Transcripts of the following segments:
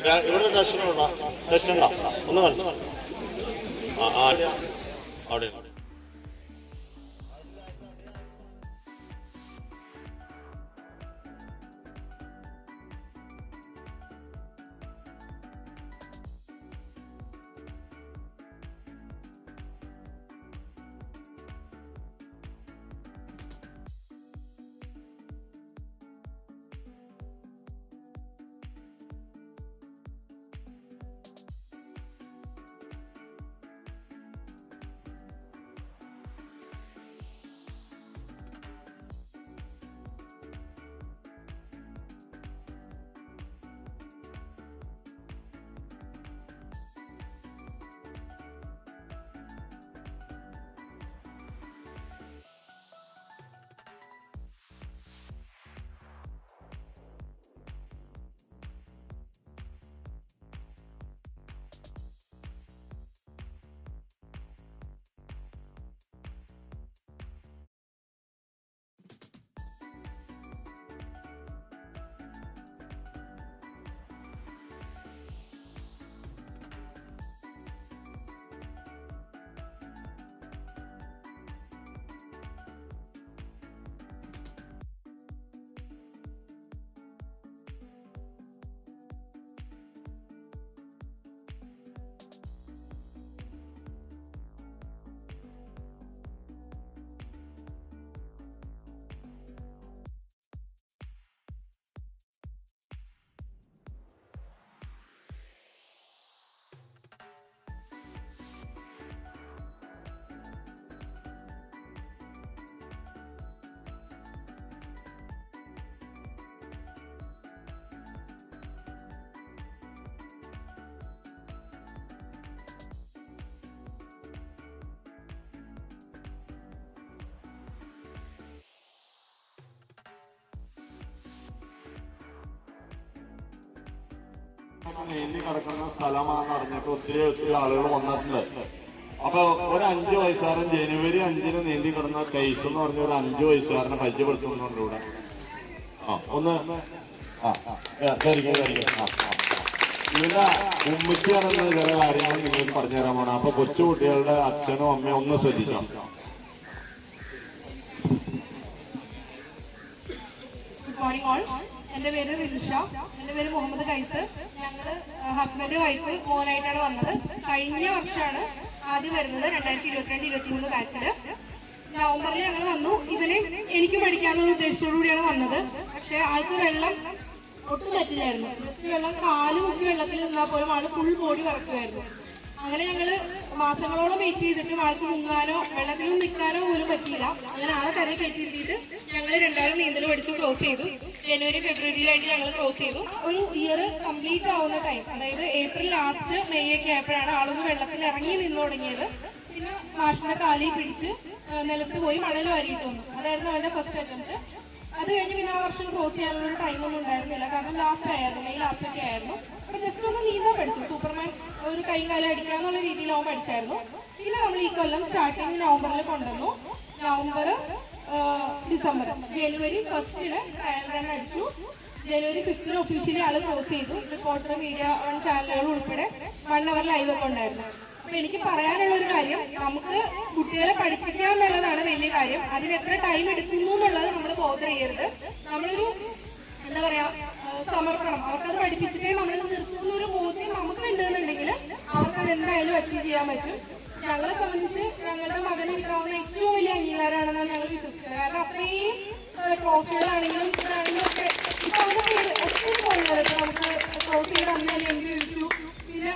ഇവിടെ ടെസ്റ്റ് ഉണ്ടോ? ടെസ്റ്റ് ഉണ്ടോ? ഒന്ന് കാണിച്ചു. അവിടെ നീന്തി കിടക്കുന്ന സ്ഥലമാണെന്ന് അറിഞ്ഞിട്ട് ഒത്തിരി ആളുകൾ വന്നിട്ടുണ്ട്. അപ്പൊ ഒരു 5 വയസ്സുകാരൻ ജനുവരി 5-ന് നീന്തി കിടന്ന കേസ് എന്ന് പറഞ്ഞ ഒരു 5 വയസ്സുകാരനെ പരിചയപ്പെടുത്തുന്നുണ്ട് ഇവിടെ. ഒന്ന് ഇതിന്റെ ഉമ്മച്ചിയാണെന്ന് ചില കാര്യങ്ങൾ നിങ്ങൾക്ക് പറഞ്ഞു തരാൻ പോകണം. അപ്പൊ കൊച്ചുകുട്ടികളുടെ അച്ഛനും അമ്മയും ഒന്ന് ശ്രദ്ധിക്കാം. എന്റെ പേര് റിൻഷ, എന്റെ പേര് മുഹമ്മദ് കൈസ്. ഞങ്ങള് ഹസ്ബൻഡ് വൈഫ് മോനായിട്ടാണ് വന്നത്. കഴിഞ്ഞ വർഷമാണ് ആദ്യം വരുന്നത്, 2022-23 ബാച്ചില്. നവംബറിൽ ഞങ്ങൾ വന്നു. ഇവന് എനിക്ക് പഠിക്കാനുള്ള ഉദ്ദേശത്തോടു കൂടിയാണ് വന്നത്. പക്ഷെ ആൾക്ക് വെള്ളം ഒട്ടും പറ്റില്ലായിരുന്നു. ജസ്റ്റ് വെള്ളം കാല് മുക്കി വെള്ളത്തിൽ നിന്നാൽ പോലും ആള് ഫുൾ ബോഡി വറക്കുമായിരുന്നു. അങ്ങനെ ഞങ്ങള് മാസങ്ങളോളം വെയിറ്റ് ചെയ്തിട്ടും ആൾക്ക് മുങ്ങാനോ വെള്ളത്തിലും നിൽക്കാനോ പോലും പറ്റിയില്ല. അങ്ങനെ ആളെ കര കയറ്റിയിരുത്തിയിട്ട് ഞങ്ങള് 2 നീന്തൽ പഠിച്ച് ക്ലോസ് ചെയ്തു. ജനുവരി ഫെബ്രുവരിയിലായിട്ട് ഞങ്ങൾ ക്ലോസ് ചെയ്തു. ഒരു ഇയർ കംപ്ലീറ്റ് ആവുന്ന ടൈം, അതായത് ഏപ്രിൽ ലാസ്റ്റ് മെയ് ഒക്കെ ആയപ്പോഴാണ് ആളൊന്ന് വെള്ളത്തിൽ ഇറങ്ങി നിന്ന് തുടങ്ങിയത്. പിന്നെ മാഷിന്റെ കാലിൽ പിടിച്ച് നിലത്ത് പോയി മണൽ വാരിയിട്ട് വന്നു. അതായിരുന്നു അവന്റെ ഫസ്റ്റ് അറ്റംപ്റ്റ്. അത് കഴിഞ്ഞ് പിന്നെ ആ വർഷം ക്ലോസ് ചെയ്യാനുള്ള ഒരു ടൈമൊന്നും ഉണ്ടായിരുന്നില്ല, കാരണം ലാസ്റ്റ് ആയിരുന്നു, മെയ് ലാസ്റ്റ് ഒക്കെ ആയിരുന്നു. അപ്പൊ ജസ്റ്റ് ഒന്ന് നീന്താൻ പഠിച്ചു. സൂപ്പർമാൻ ഒരു കൈയും കാലം അടിക്കാന്നുള്ള രീതിയിൽ അവൻ പഠിച്ചായിരുന്നു. പിന്നെ നമ്മൾ ഈ കൊല്ലം സ്റ്റാർട്ടിങ് നവംബറിൽ കൊണ്ടുവന്നു. നവംബർ ഡിസംബർ ജനുവരി 1-ന് ട്രയൽ റൺ അടിച്ചു. ജനുവരി 5-ന് ഒഫീഷ്യലി ആള് ക്ലോസ് ചെയ്തു. റിപ്പോർട്ടർ, മീഡിയ ചാനലുകൾ ഉൾപ്പെടെ 1 അവർ ലൈവ് ഒക്കെ ഉണ്ടായിരുന്നു. അപ്പൊ എനിക്ക് പറയാനുള്ള ഒരു കാര്യം, നമുക്ക് കുട്ടികളെ പഠിപ്പിക്കുക എന്നുള്ളതാണ് വലിയ കാര്യം. അതിന് എത്ര ടൈം എടുക്കുന്നു എന്നുള്ളത് നമ്മൾ ബോധർ ചെയ്യരുത്. നമ്മളൊരു എന്താ പറയാ സമർപ്പണം, അവർക്കത് പഠിപ്പിച്ചിട്ടേ നമ്മൾ നിർത്തുന്ന ഒരു ബോധ്യം നമുക്ക് ഉണ്ടെന്നുണ്ടെങ്കിൽ അവർക്കത് എന്തായാലും അച്ചീവ് ചെയ്യാൻ പറ്റും. ഞങ്ങളെ സംബന്ധിച്ച് ഞങ്ങളുടെ മകന് കിട്ടാവുന്ന ഏറ്റവും വലിയ അംഗീകാരമാണെന്നാണ് ഞങ്ങൾ വിശ്വസിക്കുന്നത്. കാരണം അത്രയും ട്രോഫികളാണെങ്കിലും ഇതാണെങ്കിലും ഒക്കെ ഇപ്പൊ അവരുടെ പേര് ഒത്തിരി പോകുന്നത് നമുക്ക് ക്ലോസ് ചെയ്ത് അന്ന് തന്നെ എനിക്ക് വിളിച്ചു. പിന്നെ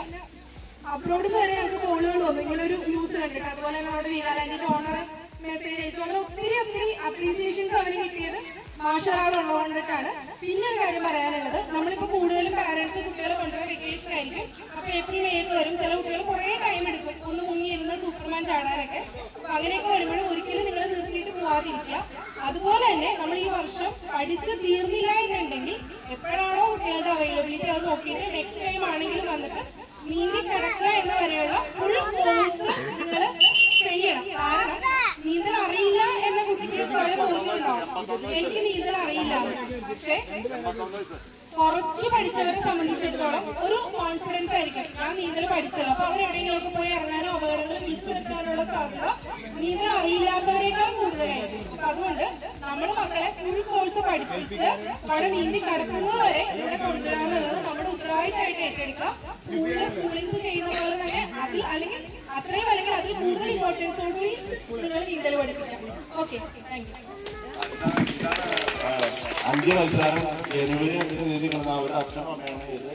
അബ്രോഡിൽ വരെ ഞങ്ങൾക്ക് കോളുകൾ വന്നു, ഇങ്ങനെ ഒരു ന്യൂസ് കണ്ടിട്ട്. അതുപോലെ തന്നെ നമ്മുടെ വീരാലാൻഡിന്റെ ഓണർ മെസ്സേജ് അയച്ചു. അങ്ങനെ ഒത്തിരി അപ്രീസിയേഷൻസ് അവന് കിട്ടിയത് മാഷാറുള്ളതുകൊണ്ടിട്ടാണ്. പിന്നെ ഒരു കാര്യം പറയാനുള്ളത്, നമ്മളിപ്പോ കൂടുതലും പാരന്റ്സ് കുട്ടികളെ കൊണ്ടുപോയി വെക്കേഷൻ ആയിരിക്കും. അപ്പൊ ഏപ്രിൽ മെയ് വരും. ചില കുട്ടികൾ കുറെ ടൈം എടുക്കും ഒന്ന് മുങ്ങിയിരുന്ന് സൂപ്പർമാൻ ചാടാനൊക്കെ. അപ്പൊ അങ്ങനെയൊക്കെ വരുമ്പോൾ ഒരിക്കലും നിങ്ങൾ നിർത്തിയിട്ട് പോവാതിരിക്കുക. അതുപോലെ തന്നെ നമ്മൾ ഈ വർഷം പഠിച്ച് തീർന്നില്ല എന്നുണ്ടെങ്കിൽ എപ്പോഴാണോ കുട്ടികളുടെ അവൈലബിലിറ്റി അത് നോക്കിയിട്ട് നെക്സ്റ്റ് ടൈം ആണെങ്കിലും വന്നിട്ട് നീന്തി കിടക്കുക എന്ന വരെയുള്ള ഫുൾ കോഴ്സ് നിങ്ങൾ ചെയ്യണം. കാരണം നീന്തൽ അറിയില്ല എന്ന കുട്ടിക്ക് സ്വയം ബോധ്യം ഉണ്ടാവും, എനിക്ക് നീന്തൽ അറിയില്ല. പക്ഷെ കുറച്ച് പഠിച്ചവരെ സംബന്ധിച്ചിടത്തോളം ഒരു കോൺഫിഡൻസ് ആയിരിക്കും, ഞാൻ നീന്തൽ പഠിച്ചല്ലോ, അപ്പൊ അവരെവിടെയെങ്കിലുമൊക്കെ പോയി ഇറങ്ങാനോ അപകടങ്ങൾ വിളിച്ചു വരുത്താനുള്ള സാധ്യത നീന്തൽ അറിയില്ലാത്തവരെക്കാൾ കൂടുതലായിരിക്കും. അപ്പൊ അതുകൊണ്ട് നമ്മൾ മക്കളെ ഫുൾ കോഴ്സ് പഠിപ്പിച്ച് അവിടെ നീന്തി കടക്കുന്നത് വരെ ഇവിടെ കൊണ്ടുവരാന്നുള്ളത് നമ്മുടെ ഉത്തരവാദിത്തമായിട്ട് ഏറ്റെടുക്കുക. സ്കൂളിംഗ് ചെയ്യുന്ന പോലെ തന്നെ അതിൽ അല്ലെങ്കിൽ അതിൽ കൂടുതൽ ഇമ്പോർട്ടൻസോടുകൂടി നിങ്ങൾ നീന്തൽ പഠിപ്പിക്കാം. Okay, thank you. 5 വയസ്സുകാരൻ ജനുവരി 5 നീന്തി കിടന്ന അവരുടെ അച്ഛനും അമ്മയാണ് ഇത്.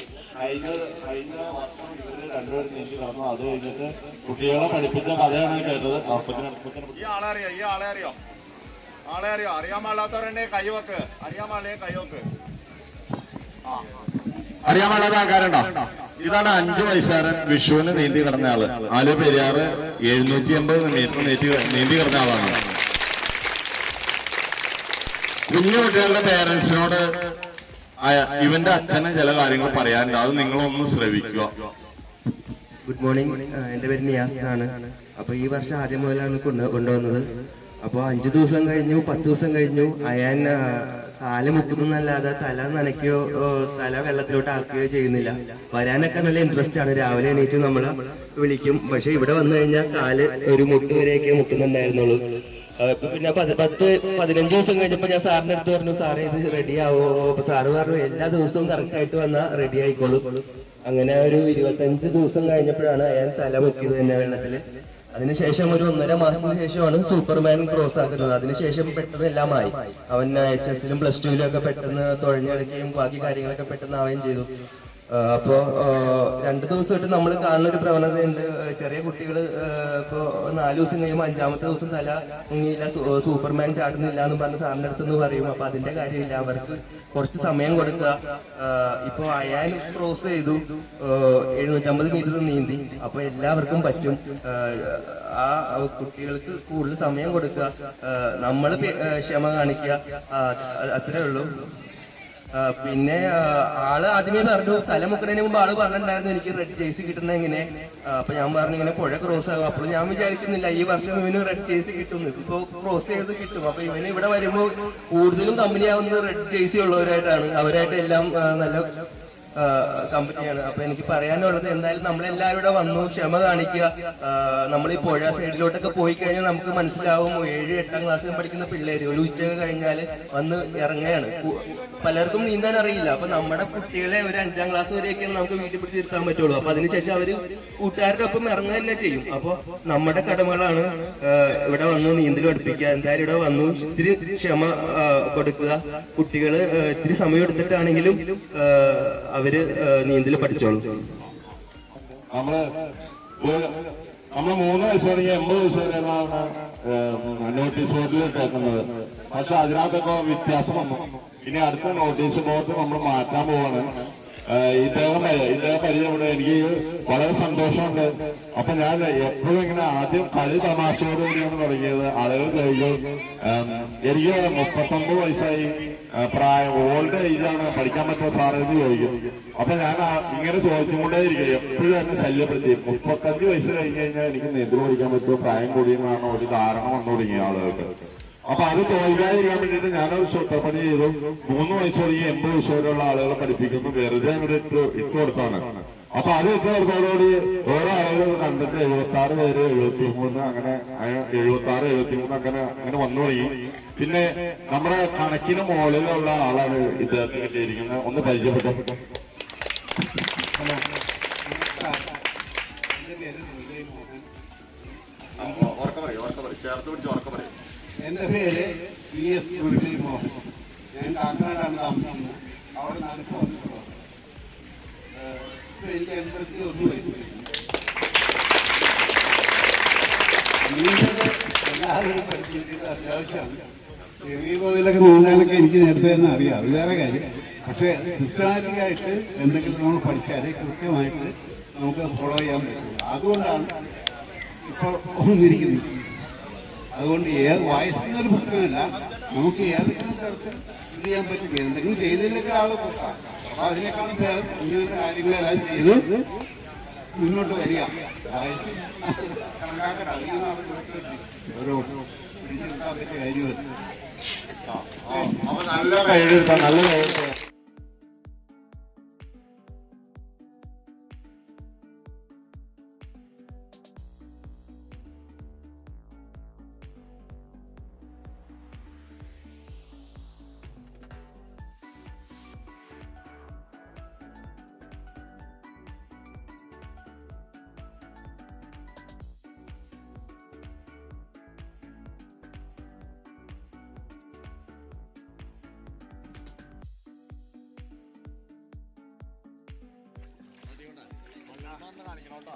കഴിഞ്ഞ വർഷം ഇവര് രണ്ടുപേരും നീന്തി കിടന്നു. അത് കഴിഞ്ഞിട്ട് കുട്ടികളെ പഠിപ്പിച്ച കഥയാണ് കേട്ടത്. ഈ ആളെ അറിയോ? അറിയാൻ പാടില്ലാത്തവരുടെ കൈവക്ക്, അറിയാൻ പാടില്ലേ കൈവക്ക്. അറിയാൻ പാടാത്ത ആൾക്കാരുണ്ടോ? ഇതാണ് 5 വയസ്സുകാരൻ വിഷുവിന് നീന്തി കിടന്ന ആള്. ആലു പെരിയാറ് 780 മീറ്റർ നീന്തി കിടന്ന ആളാണ്. കുഞ്ഞു കുട്ടികളുടെ പേരൻസിനോട് ഇവന്റെ അച്ഛന് ചില കാര്യങ്ങൾ പറയാനുണ്ട്. അത് നിങ്ങളൊന്ന് ശ്രവിക്കുക. ഗുഡ് മോർണിംഗ്, എന്റെ പേര് നിയാസ് ആണ്. അപ്പൊ ഈ വർഷം ആദ്യം മുതലാണ് കൊണ്ടുവന്നത്. അപ്പൊ 5 ദിവസം കഴിഞ്ഞു, 10 ദിവസം കഴിഞ്ഞു. അയാൻ കാല് മുക്കുന്നല്ലാതെ തല നനയ്ക്കുകയോ തല വെള്ളത്തിലോട്ട് ആക്കുകയോ ചെയ്യുന്നില്ല. വരാനൊക്കെ നല്ല ഇൻട്രസ്റ്റ് ആണ്. രാവിലെ എണീറ്റ് നമ്മള് വിളിക്കും. പക്ഷെ ഇവിടെ വന്നു കഴിഞ്ഞാൽ കാല് ഒരു മുട്ട് വരെയൊക്കെ മുക്കുന്നുണ്ടായിരുന്നുള്ളൂ. പിന്നെ 10-15 ദിവസം കഴിഞ്ഞപ്പോ ഞാൻ സാറിന്റെ അടുത്ത് പറഞ്ഞു, സാറേ ഇത് റെഡി ആവോ? അപ്പൊ സാറ് പറഞ്ഞു എല്ലാ ദിവസവും കറക്റ്റ് ആയിട്ട് വന്നാൽ റെഡി ആയിക്കോളും. അങ്ങനെ ഒരു 25 ദിവസം കഴിഞ്ഞപ്പോഴാണ് അയാൾ തല മുക്കിയത് തന്നെ വെള്ളത്തില്. അതിനുശേഷം ഒരു 1.5 മാസത്തിന് ശേഷമാണ് സൂപ്പർമാൻ ക്രോസ് ആക്കുന്നത്. അതിനുശേഷം പെട്ടെന്ന് എല്ലാമായി. അവൻ HS-ലും +2-ലും ഒക്കെ പെട്ടെന്ന് തുഴഞ്ഞെടുക്കുകയും ബാക്കി കാര്യങ്ങളൊക്കെ പെട്ടെന്ന് ആവുകയും ചെയ്തു. അപ്പോ 2 ദിവസമായിട്ട് നമ്മൾ കാണുന്ന ഒരു പ്രവണതയുണ്ട്. ചെറിയ കുട്ടികൾ ഇപ്പോ 4 ദിവസം കഴിയുമ്പോൾ 5-ാമത്തെ ദിവസം തല മുങ്ങിയില്ല, സൂപ്പർമാൻ ചാടുന്നില്ല എന്ന് പറഞ്ഞ് സാറിന്റെ അടുത്തെന്ന് പറയും. അപ്പൊ അതിന്റെ കാര്യമില്ല, അവർക്ക് കുറച്ച് സമയം കൊടുക്കുക. ഇപ്പൊ അയാൾ ക്രോസ് ചെയ്തു, 750 മീറ്റർ നീന്തി. അപ്പൊ എല്ലാവർക്കും പറ്റും. ആ കുട്ടികൾക്ക് കൂടുതൽ സമയം കൊടുക്കുക, നമ്മൾ ക്ഷമ കാണിക്കുക, അത്രേ ഉള്ളൂ. പിന്നെ ആള് ആദ്യമേ പറഞ്ഞു, തലമുക്കുന്നതിന് മുമ്പ് ആള് പറഞ്ഞിട്ടുണ്ടായിരുന്നു എനിക്ക് റെഡ് ജേഴ്സി കിട്ടുന്ന എങ്ങനെ. അപ്പൊ ഞാൻ പറഞ്ഞു ഇങ്ങനെ പുഴ ക്രോസ് ആകും. അപ്പോൾ ഞാൻ വിചാരിക്കുന്നില്ല ഈ വർഷം ഇവന് റെഡ് ജേഴ്സി കിട്ടുന്നു. ഇപ്പൊ ക്രോസ് ചെയ്ത് കിട്ടും. അപ്പൊ ഇവന് ഇവിടെ വരുമ്പോൾ കൂടുതലും കമ്പനിയാവുന്നത് റെഡ് ജേഴ്സി ഉള്ളവരായിട്ടാണ്. അവരായിട്ട് എല്ലാം നല്ല കമ്പനിയാണ്. അപ്പൊ എനിക്ക് പറയാനുള്ളത്, എന്തായാലും നമ്മളെല്ലാവരും ഇവിടെ വന്നു, ക്ഷമ കാണിക്കുക. നമ്മൾ ഈ പുഴ സൈഡിലോട്ടൊക്കെ പോയി കഴിഞ്ഞാൽ നമുക്ക് മനസ്സിലാവും, 7-8-ാം ക്ലാസ്സിൽ പഠിക്കുന്ന പിള്ളേര് ഒരു ഉച്ചയൊക്കെ കഴിഞ്ഞാല് വന്ന് ഇറങ്ങുകയാണ്. പലർക്കും നീന്താൻ അറിയില്ല. അപ്പൊ നമ്മുടെ കുട്ടികളെ ഒരു 5-ാം ക്ലാസ് വരെയൊക്കെയാണ് നമുക്ക് വീട്ടിൽ പിടിച്ച് ഇരുത്താൻ പറ്റുള്ളൂ. അപ്പൊ അതിനുശേഷം അവര് കൂട്ടുകാരുടെ ഒപ്പം ഇറങ്ങുക തന്നെ ചെയ്യും. അപ്പൊ നമ്മുടെ കടമകളാണ് ഇവിടെ വന്ന് നീന്തൽ പഠിപ്പിക്കുക. എന്തായാലും ഇവിടെ വന്നു ഇത്തിരി ക്ഷമ കൊടുക്കുക. കുട്ടികള് ഇത്തിരി സമയം എടുത്തിട്ടാണെങ്കിലും അവര് നീന്തൽ പഠിച്ചോളൂ. നമ്മള് 3 വയസ്സ് തുടങ്ങി 80 വയസ്സ് വരെയാണ് നോട്ടീസ് ബോർഡിൽ ഇട്ടേക്കുന്നത്. പക്ഷെ അതിനകത്തൊക്കെ വ്യത്യാസം വന്നു. ഇനി അടുത്ത നോട്ടീസ് ബോർഡ് നമ്മൾ മാറ്റാൻ പോവാണ്. ഇദ്ദേഹം പരിചയപ്പെടുക എനിക്ക് വളരെ സന്തോഷമുണ്ട്. അപ്പൊ ഞാൻ എപ്പോഴും ഇങ്ങനെ ആദ്യം കളി തമാശയോടുകൂടിയാണ് തുടങ്ങിയത്. ആളുകൾ ചോദിക്കും, എനിക്ക് 39 വയസ്സായി, പ്രായം ഓൾഡ് ഏജാണ്, പഠിക്കാൻ പറ്റുമോ സാറേ എന്ന് ചോദിക്കും. അപ്പൊ ഞാൻ ഇങ്ങനെ ചോദിച്ചുകൊണ്ടേയിരിക്കും. എപ്പോഴും എന്നെ ശല്യപ്പെടുത്തി 35 വയസ്സ് കഴിഞ്ഞ് കഴിഞ്ഞാൽ എനിക്ക് നീന്തൽ പഠിക്കാൻ പറ്റുമോ, പ്രായം കൂടിയെന്നാണ് ഒരു ധാരണ വന്നു തുടങ്ങിയ ആളുകൾക്ക്. അപ്പൊ അത് തോൽക്കാതിരിക്കാൻ വേണ്ടിയിട്ട് ഞാനൊരു സ്വട്ടപ്പണി ചെയ്തു. 3 വയസ്സ് തുടങ്ങി 80 വയസ്സ് വരെയുള്ള ആളുകളെ പഠിപ്പിക്കുന്നു. വെറുതെ അങ്ങോട്ട് ഇട്ട് കൊടുത്താണ്. അപ്പൊ അത് ഇട്ട് കൊടുത്തോടുകൂടി ഓരോ ആളുകൾ കണ്ടിട്ട് 76 പേര്, 73, അങ്ങനെ 76, 73 അങ്ങനെ വന്നു തുടങ്ങി. പിന്നെ നമ്മുടെ കണക്കിന് മുകളിലുള്ള ആളാണ് ഇദ്ദേഹത്തിന് കിട്ടിയിരിക്കുന്നത്. ഒന്ന് പരിചയപ്പെട്ടു. ചേർത്ത് പിടിച്ച് ഉറക്കം പറയും. എന്റെ പേര് PS മുരളി മോഹൻ. ഞാൻ കാക്കനാടാണ് താമസിക്കുന്നത്. അവിടെ നടപ്പ് വന്നിട്ടുള്ളത്. ഇപ്പൊ എനിക്ക് 81 വയസ്സ്. നീന്തല് എല്ലാവരും പഠിച്ചിരിക്കുന്നത് അത്യാവശ്യമാണ്. ചെറിയ തോതിലൊക്കെ നീന്താനൊക്കെ എനിക്ക് നേരത്തെ തന്നെ അറിയാം, അത് വേറെ കാര്യം. പക്ഷെ സിസ്റ്റമാറ്റിക് ആയിട്ട് എന്തെങ്കിലും നമ്മൾ പഠിച്ചാൽ കൃത്യമായിട്ട് നമുക്ക് ഫോളോ ചെയ്യാൻ പറ്റും. അതുകൊണ്ടാണ് ഇപ്പോൾ ഒന്നിരിക്കുന്നത്. അതുകൊണ്ട് വയസ്സിനൊരു പ്രശ്നമല്ല, നമുക്ക് ഏതെങ്കിലും തരത്തിൽ ഇത് ചെയ്യാൻ പറ്റും. എന്തെങ്കിലും ചെയ്തതിലൊക്കെ ആള് പോകാം. അപ്പൊ അതിനേക്കാളും ഇങ്ങനത്തെ കാര്യങ്ങളെല്ലാം ചെയ്ത് മുന്നോട്ട് വരിക. വയസ്സ് കണക്കാക്കാൻ അറിയുന്ന ഓരോ പിടിച്ചെടുക്കാൻ പറ്റിയ കാര്യമല്ല. അപ്പൊ നല്ല കൈയെടുക്കാം, നല്ല കൈയെടുക്കാം. കാണിക്കണം കേട്ടോ